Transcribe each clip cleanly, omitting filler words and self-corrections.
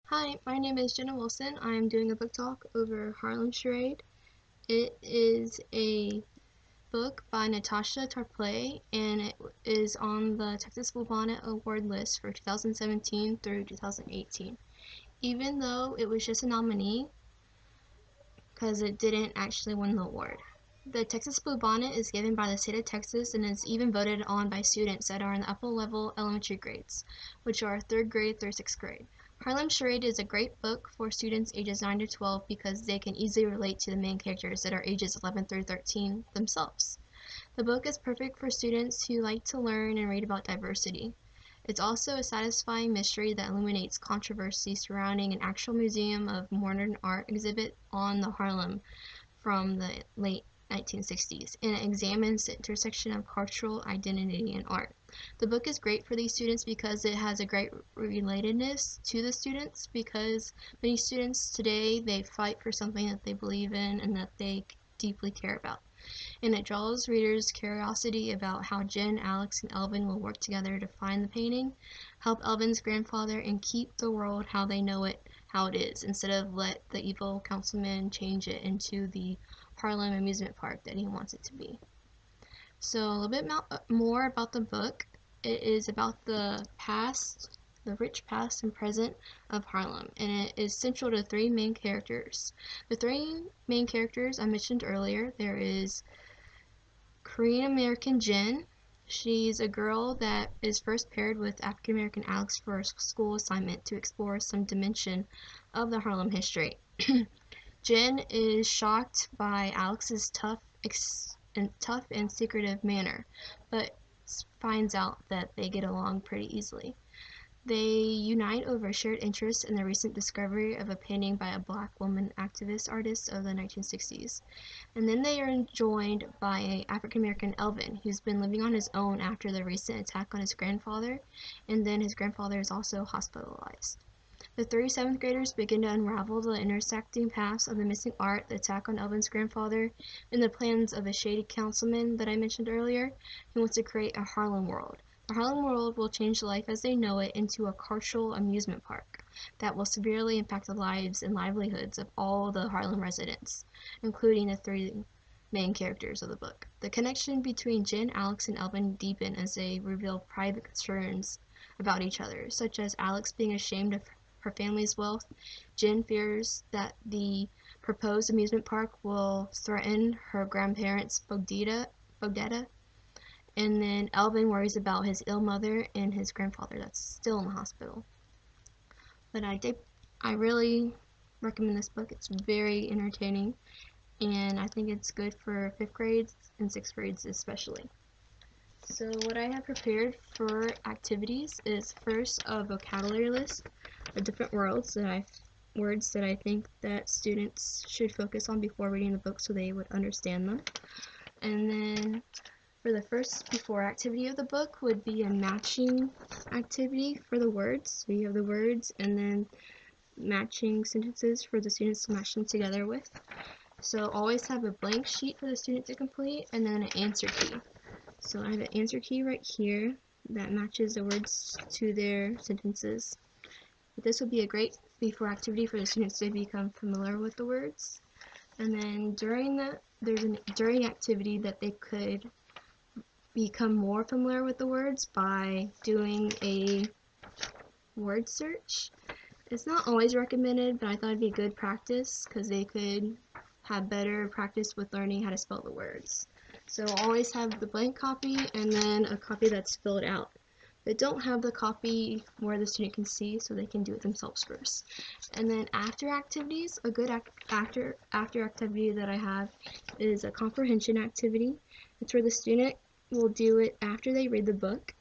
Hi, my name is Jenna Wilson. I'm doing a book talk over Harlem Charade. It is a book by Natasha Tarplay, and it is on the Texas Bluebonnet Award list for 2017 through 2018. Even though it was just a nominee, because it didn't actually win the award. The Texas Bluebonnet is given by the state of Texas and is even voted on by students that are in the upper level elementary grades, which are 3rd grade through 6th grade. Harlem Charade is a great book for students ages 9 to 12 because they can easily relate to the main characters that are ages 11 through 13 themselves. The book is perfect for students who like to learn and read about diversity. It's also a satisfying mystery that illuminates controversy surrounding an actual museum of modern art exhibit on the Harlem from the late 1960s, and it examines the intersection of cultural identity and art. The book is great for these students because it has a great relatedness to the students, because many students today, they fight for something that they believe in and that they deeply care about. And it draws readers' curiosity about how Jen, Alex, and Elvin will work together to find the painting, help Elvin's grandfather, and keep the world how they know it, how it is, instead of let the evil councilman change it into the Harlem amusement park that he wants it to be. So a little bit more about the book. It is about the past, the rich past and present of Harlem, and it is central to 3 main characters. The 3 main characters I mentioned earlier, there is Korean American Jen. She's a girl that is first paired with African American Alex for a school assignment to explore some dimension of the Harlem history. Jen is shocked by Alex's tough and secretive manner, but finds out that they get along pretty easily. They unite over shared interest in the recent discovery of a painting by a black woman activist artist of the 1960s. And then they are joined by an African American Elvin, who's been living on his own after the recent attack on his grandfather, and then his grandfather is also hospitalized. The 3 7th graders begin to unravel the intersecting paths of the missing art, the attack on Elvin's grandfather, and the plans of a shady councilman that I mentioned earlier, who wants to create a Harlem world. The Harlem world will change life as they know it into a cultural amusement park that will severely impact the lives and livelihoods of all the Harlem residents, including the 3 main characters of the book. The connection between Jen, Alex, and Elvin deepen as they reveal private concerns about each other, such as Alex being ashamed of her family's wealth. Jen fears that the proposed amusement park will threaten her grandparents' bodega, and then Elvin worries about his ill mother and his grandfather that's still in the hospital. But I really recommend this book. It's very entertaining, and I think it's good for 5th grades and 6th grades especially. So what I have prepared for activities is first a vocabulary list of different words that I think that students should focus on before reading the book so they would understand them. And then for the first before activity of the book would be a matching activity for the words. So you have the words and then matching sentences for the students to match them together with. So always have a blank sheet for the student to complete and then an answer key. So I have an answer key right here that matches the words to their sentences. But this would be a great before activity for the students to become familiar with the words. And then there's a during activity that they could become more familiar with the words by doing a word search. It's not always recommended, but I thought it'd be good practice because they could have better practice with learning how to spell the words. So always have the blank copy and then a copy that's filled out. But don't have the copy where the student can see, so they can do it themselves first. And then after activities, a good after activity that I have is a comprehension activity. It's where the student will do it after they read the book,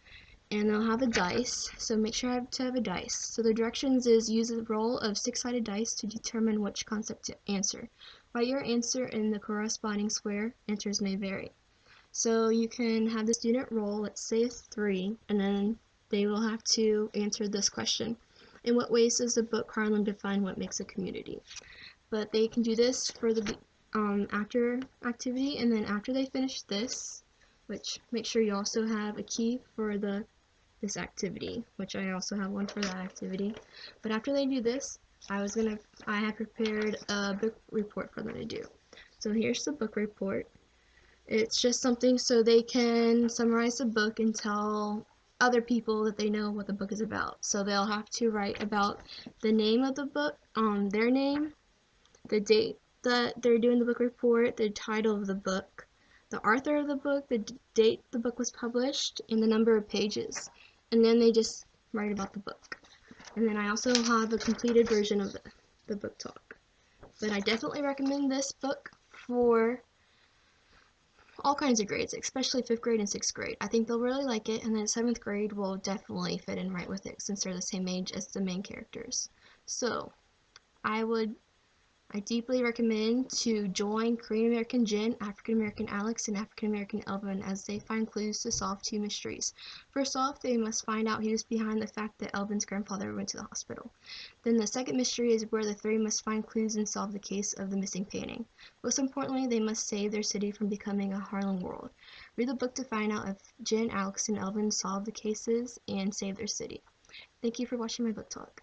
and they'll have a dice, so make sure to have a dice. So the directions is use a roll of 6-sided dice to determine which concept to answer. Write your answer in the corresponding square. Answers may vary. So you can have the student roll, let's say a 3, and then they will have to answer this question. In what ways does the book Harlem define what makes a community? But they can do this for the after activity, and then after they finish this, which make sure you also have a key for the this activity, which I also have one for that activity. But after they do this, I had prepared a book report for them to do. So here's the book report. It's just something so they can summarize the book and tell other people that they know what the book is about. So they'll have to write about the name of the book, their name, the date that they're doing the book report, the title of the book, the author of the book, the date the book was published, and the number of pages. And then they just write about the book. And then I also have a completed version of the book talk. But I definitely recommend this book for all kinds of grades, especially 5th grade and 6th grade. I think they'll really like it, and then 7th grade will definitely fit in right with it since they're the same age as the main characters. So, I deeply recommend to join Korean American Jen, African American Alex, and African American Elvin as they find clues to solve 2 mysteries. First off, they must find out who's behind the fact that Elvin's grandfather went to the hospital. Then the second mystery is where the 3 must find clues and solve the case of the missing painting. Most importantly, they must save their city from becoming a Harlem world. Read the book to find out if Jen, Alex, and Elvin solve the cases and save their city. Thank you for watching my book talk.